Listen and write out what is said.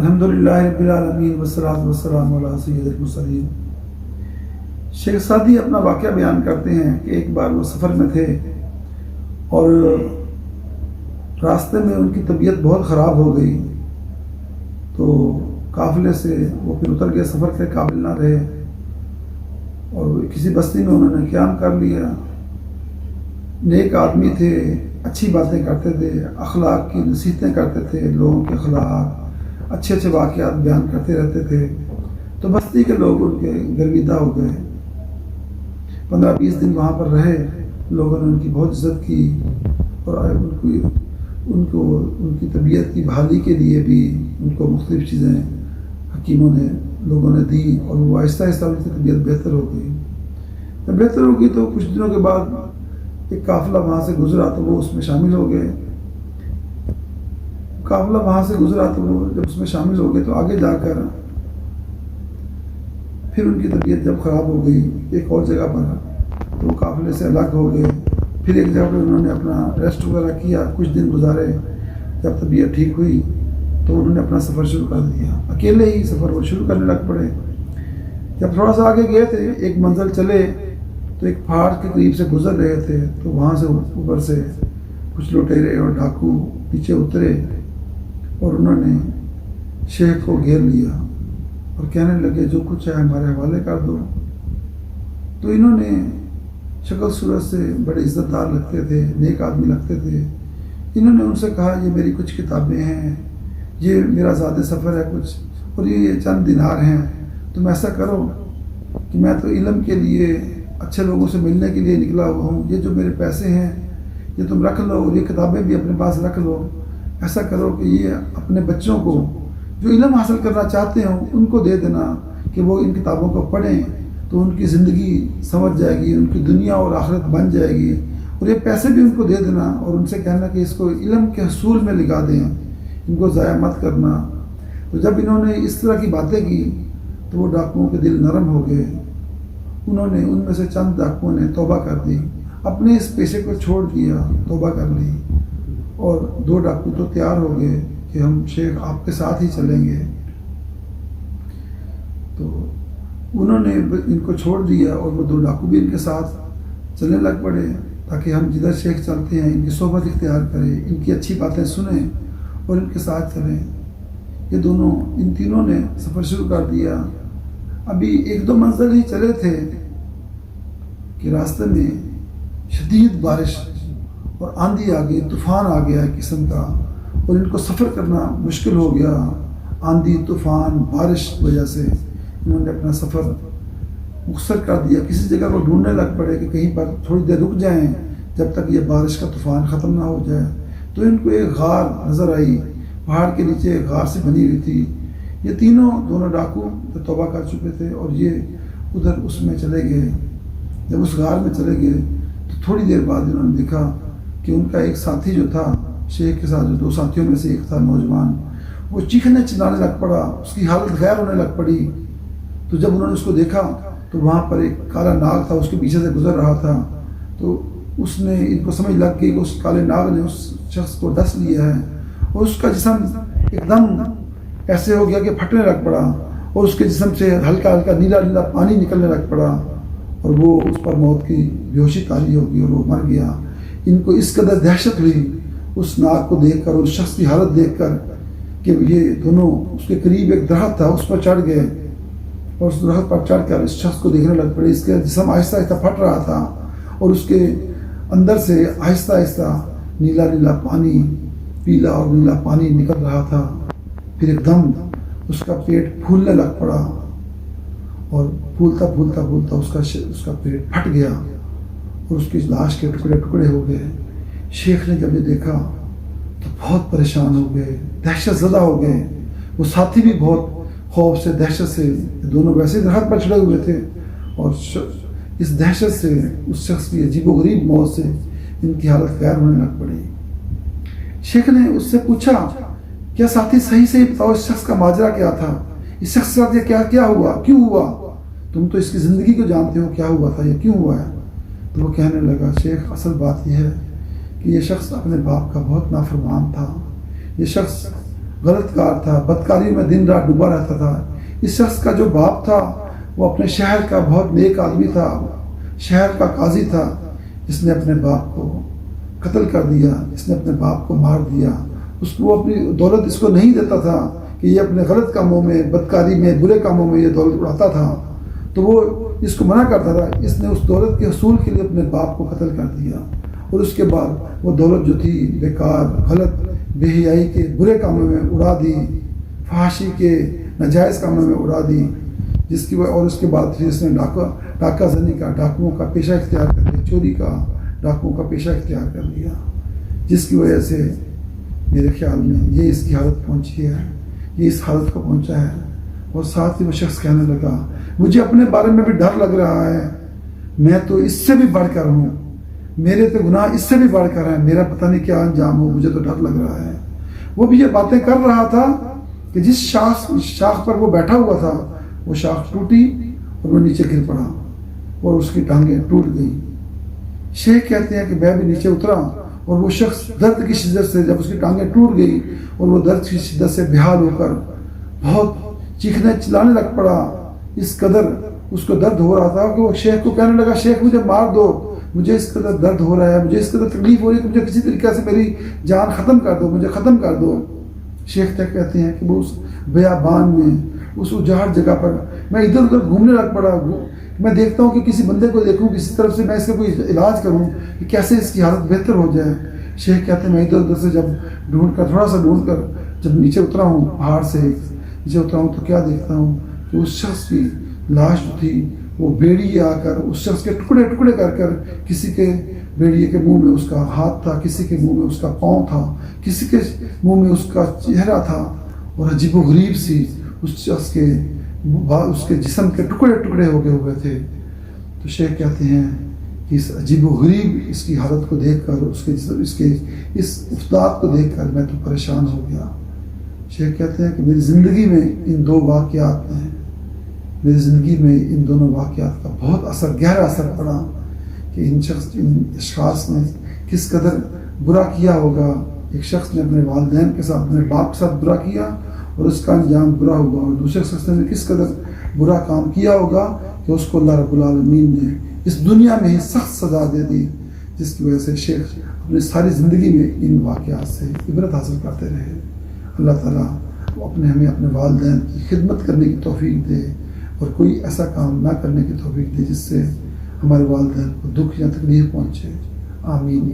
الحمدللہ رب العالمین والصلاۃ والسلام علی سید المرسلین۔ شیخ سعدی اپنا واقعہ بیان کرتے ہیں کہ ایک بار وہ سفر میں تھے اور راستے میں ان کی طبیعت بہت خراب ہو گئی، تو قافلے سے وہ پھر اتر گئے، سفر کے قابل نہ رہے اور کسی بستی میں انہوں نے قیام کر لیا۔ نیک آدمی تھے، اچھی باتیں کرتے تھے، اخلاق کی نصیحتیں کرتے تھے، لوگوں کے اخلاق اچھے اچھے واقعات بیان کرتے رہتے تھے، تو بستی کے لوگ ان کے گرویدہ ہو گئے۔ 15-20 دن وہاں پر رہے، لوگوں نے ان کی بہت عزت کی اور ان کی طبیعت کی بحالی کے لیے بھی ان کو مختلف چیزیں حکیموں نے لوگوں نے دی اور وہ آہستہ آہستہ ان کی طبیعت بہتر ہو گئی۔ جب بہتر ہو گئی تو کچھ دنوں کے بعد ایک قافلہ وہاں سے گزرا تو وہ اس میں شامل ہو گئے۔ قافلہ وہاں سے گزرا تو وہ جب اس میں شامل ہو گئے تو آگے جا کر پھر ان کی طبیعت جب خراب ہو گئی ایک اور جگہ پر، تو وہ قافلے سے الگ ہو گئے۔ پھر ایک جگہ پر انہوں نے اپنا ریسٹ وغیرہ کیا، کچھ دن گزارے۔ جب طبیعت ٹھیک ہوئی تو انہوں نے اپنا سفر شروع کر دیا، اکیلے ہی سفر وہ شروع کرنے لگ پڑے۔ جب تھوڑا سا آگے گئے تھے، ایک منزل چلے تو ایک پہاڑ کے قریب سے گزر رہے تھے، تو وہاں سے اوپر سے کچھ لٹیرے اور ڈاکو نیچے اترے اور انہوں نے شیخ کو گھیر لیا اور کہنے لگے جو کچھ ہے ہمارے حوالے کر دو۔ تو انہوں نے شکل صورت سے بڑے عزت دار لگتے تھے، نیک آدمی لگتے تھے۔ انہوں نے ان سے کہا یہ میری کچھ کتابیں ہیں، یہ میرا ذاتی سفر ہے کچھ، اور یہ چند دینار ہیں، تم ایسا کرو کہ میں تو علم کے لیے اچھے لوگوں سے ملنے کے لیے نکلا ہوا ہوں، یہ جو میرے پیسے ہیں یہ تم رکھ لو اور یہ کتابیں بھی اپنے پاس رکھ لو۔ ایسا کرو کہ یہ اپنے بچوں کو جو علم حاصل کرنا چاہتے ہوں ان کو دے دینا کہ وہ ان کتابوں کو پڑھیں، تو ان کی زندگی سمجھ جائے گی، ان کی دنیا اور آخرت بن جائے گی۔ اور یہ پیسے بھی ان کو دے دینا اور ان سے کہنا کہ اس کو علم کے حصول میں لگا دیں، ان کو ضائع مت کرنا۔ تو جب انہوں نے اس طرح کی باتیں کی تو وہ ڈاکوؤں کے دل نرم ہو گئے۔ انہوں نے ان میں سے چند ڈاکوؤں نے توبہ کر دی، اپنے اس پیشے کو چھوڑ دیا، توبہ کر لی، اور 2 ڈاکو تو تیار ہو گئے کہ ہم شیخ آپ کے ساتھ ہی چلیں گے۔ تو انہوں نے ان کو چھوڑ دیا اور وہ 2 ڈاکو بھی ان کے ساتھ چلنے لگ پڑے تاکہ ہم جدھر شیخ چلتے ہیں ان کی صحبت اختیار کریں، ان کی اچھی باتیں سنیں اور ان کے ساتھ چلیں۔ ان تینوں نے سفر شروع کر دیا۔ ابھی 1-2 منزل ہی چلے تھے کہ راستے میں شدید بارش اور آندھی آ گئی، طوفان آ گیا ایک قسم کا، اور ان کو سفر کرنا مشکل ہو گیا۔ آندھی، طوفان، بارش کی وجہ سے انہوں نے اپنا سفر مختصر کر دیا۔ کسی جگہ کو ڈھونڈنے لگ پڑے کہ کہیں پر تھوڑی دیر رک جائیں جب تک یہ بارش کا طوفان ختم نہ ہو جائے۔ تو ان کو ایک غار نظر آئی، پہاڑ کے نیچے ایک غار سے بنی ہوئی تھی۔ یہ دونوں ڈاکو توبہ کر چکے تھے اور یہ ادھر اس میں چلے گئے۔ جب اس غار میں چلے گئے تو تھوڑی دیر بعد انہوں نے دیکھا کہ ان کا ایک ساتھی جو تھا، شیخ کے ساتھ جو 2 ساتھیوں میں سے ایک تھا نوجوان، وہ چیخنے چلانے لگ پڑا، اس کی حالت غیر ہونے لگ پڑی۔ تو جب انہوں نے اس کو دیکھا تو وہاں پر ایک کالا ناگ تھا، اس کے پیچھے سے گزر رہا تھا۔ تو اس نے ان کو سمجھ لگ گئی کہ اس کالے ناگ نے اس شخص کو ڈس لیا ہے، اور اس کا جسم ایک دم ایسے ہو گیا کہ پھٹنے لگ پڑا، اور اس کے جسم سے ہلکا ہلکا نیلا نیلا پانی نکلنے لگ پڑا، اور وہ اس پر موت کی بیہوشی طاری ہو گئی اور وہ مر گیا۔ ان کو اس قدر دہشت ہوئی اس ناگ کو دیکھ کر اور اس شخص کی حالت دیکھ کر کہ یہ دونوں اس کے قریب ایک درخت تھا اس پر چڑھ گئے، اور اس درخت پر چڑھ کر اس شخص کو دیکھنے لگ پڑے۔ اس کا جسم آہستہ آہستہ پھٹ رہا تھا اور اس کے اندر سے آہستہ آہستہ نیلا نیلا پانی، پیلا اور نیلا پانی نکل رہا تھا۔ پھر ایک دم اس کا پیٹ پھولنے لگ پڑا اور پھولتا پھولتا پھولتا اس کا پیٹ پھٹ گیا اور اس کی لاش کے ٹکڑے ٹکڑے ہو گئے۔ شیخ نے جب یہ دیکھا تو بہت پریشان ہو گئے، دہشت زدہ ہو گئے۔ وہ ساتھی بھی بہت خوف سے، دہشت سے، دونوں ویسے درخت پر چڑھے ہوئے تھے، اور اس دہشت سے، اس شخص کی عجیب و غریب موت سے ان کی حالت غیر ہونے لگ پڑی۔ شیخ نے اس سے پوچھا کیا ساتھی صحیح سے بتاؤ اس شخص کا ماجرا کیا تھا، اس شخص کے ساتھ یہ کیا ہوا، کیوں ہوا، تم تو اس کی زندگی کو جانتے ہو، کیا ہوا تھا، یہ کیوں ہوا ہے؟ تو وہ کہنے لگا شیخ اصل بات یہ ہے کہ یہ شخص اپنے باپ کا بہت نافرمان تھا، یہ شخص غلط کار تھا، بدکاری میں دن رات ڈوبا رہتا تھا. اس شخص کا جو باپ تھا وہ اپنے شہر کا بہت نیک آدمی تھا، شہر کا قاضی تھا. اس نے اپنے باپ کو قتل کر دیا، اس نے اپنے باپ کو مار دیا. اس کو اپنی دولت اس کو نہیں دیتا تھا کہ یہ اپنے غلط کاموں میں، بدکاری میں، برے کاموں میں یہ دولت اڑاتا تھا، تو وہ اس کو منع کرتا تھا. اس نے اس دولت کے حصول کے لیے اپنے باپ کو قتل کر دیا، اور اس کے بعد وہ دولت جو تھی بیکار، غلط، بے حیائی کے برے کاموں میں اڑا دی، فحاشی کے ناجائز کاموں میں اڑا دی، جس کی اور اس کے بعد پھر اس نے ڈاکہ زنی کا، ڈاکوؤں کا پیشہ اختیار کر لیا، چوری کا، ڈاکوؤں کا پیشہ اختیار کر لیا، جس کی وجہ سے میرے خیال میں یہ اس کی حالت پہنچی ہے، یہ اس حالت کو پہنچا ہے. اور ساتھ ہی وہ شخص کہنے لگا مجھے اپنے بارے میں بھی ڈر لگ رہا ہے، میں تو اس سے بھی بڑھ کر ہوں، میرے تو گناہ اس سے بھی بڑھ کر ہیں، میرا پتہ نہیں کیا انجام ہو، مجھے تو ڈر لگ رہا ہے. وہ بھی یہ باتیں کر رہا تھا کہ جس شاخ پر وہ بیٹھا ہوا تھا وہ شاخ ٹوٹی اور وہ نیچے گر پڑا اور اس کی ٹانگیں ٹوٹ گئی. شیخ کہتے ہیں کہ میں بھی نیچے اترا اور وہ شخص درد کی شدت سے جب اس کی ٹانگیں ٹوٹ گئی اور وہ درد کی شدت سے بحال ہو کر بہت چیخنے چلانے لگ پڑا. اس قدر اس کو درد ہو رہا تھا کہ وہ شیخ کو کہنے لگا شیخ مجھے مار دو، مجھے اس قدر درد ہو رہا ہے، مجھے اس قدر تکلیف ہو رہی ہے کہ مجھے کسی طریقے سے میری جان ختم کر دو، مجھے ختم کر دو. شیخ تک کہتے ہیں کہ وہ اس بیابان میں، اس اجاڑ جگہ پر میں ادھر ادھر گھومنے لگ پڑا. میں دیکھتا ہوں کہ کسی بندے کو دیکھوں، کسی طرف سے میں اس کا کوئی علاج کروں کہ کیسے اس کی حالت بہتر ہو جائے. شیخ کہتے ہیں میں ادھر ادھر سے جب تھوڑا سا ڈھونڈ کر جب نیچے اترا ہوں، پہاڑ سے نیچے اترا ہوں تو کیا دیکھتا ہوں کہ اس شخص کی لاش جو تھی وہ بیڑی آ کر اس شخص کے ٹکڑے ٹکڑے کر کر، کسی کے بیڑیے کے منہ میں اس کا ہاتھ تھا، کسی کے منہ میں اس کا پاؤں تھا، کسی کے منہ میں اس کا چہرہ تھا، اور عجیب و غریب سی اس شخص کے اس کے جسم کے ٹکڑے ٹکڑے ہو گئے ہوئے تھے. تو شیخ کہتے ہیں کہ اس عجیب و غریب اس کی حالت کو دیکھ کر، اس افداد کو دیکھ کر میں تو پریشان ہو گیا. شیخ کہتے ہیں کہ میری زندگی میں ان دو واقعات ہیں، میری زندگی میں ان دونوں واقعات کا بہت گہرا اثر پڑا کہ ان اشخاص نے کس قدر برا کیا ہوگا. ایک شخص نے اپنے والدین کے ساتھ، اپنے باپ کے ساتھ برا کیا اور اس کا انجام برا ہوا، اور دوسرے شخص نے کس قدر برا کام کیا ہوگا کہ اس کو اللہ رب العالمین نے اس دنیا میں ہی سخت سزا دے دی، جس کی وجہ سے شیخ اپنی ساری زندگی میں ان واقعات سے عبرت حاصل کرتے رہے. اللہ تعالیٰ ہمیں اپنے والدین کی خدمت کرنے کی توفیق دے اور کوئی ایسا کام نہ کرنے کی توفیق دے جس سے ہمارے والدین کو دکھ یا تکلیف پہنچے. آمین.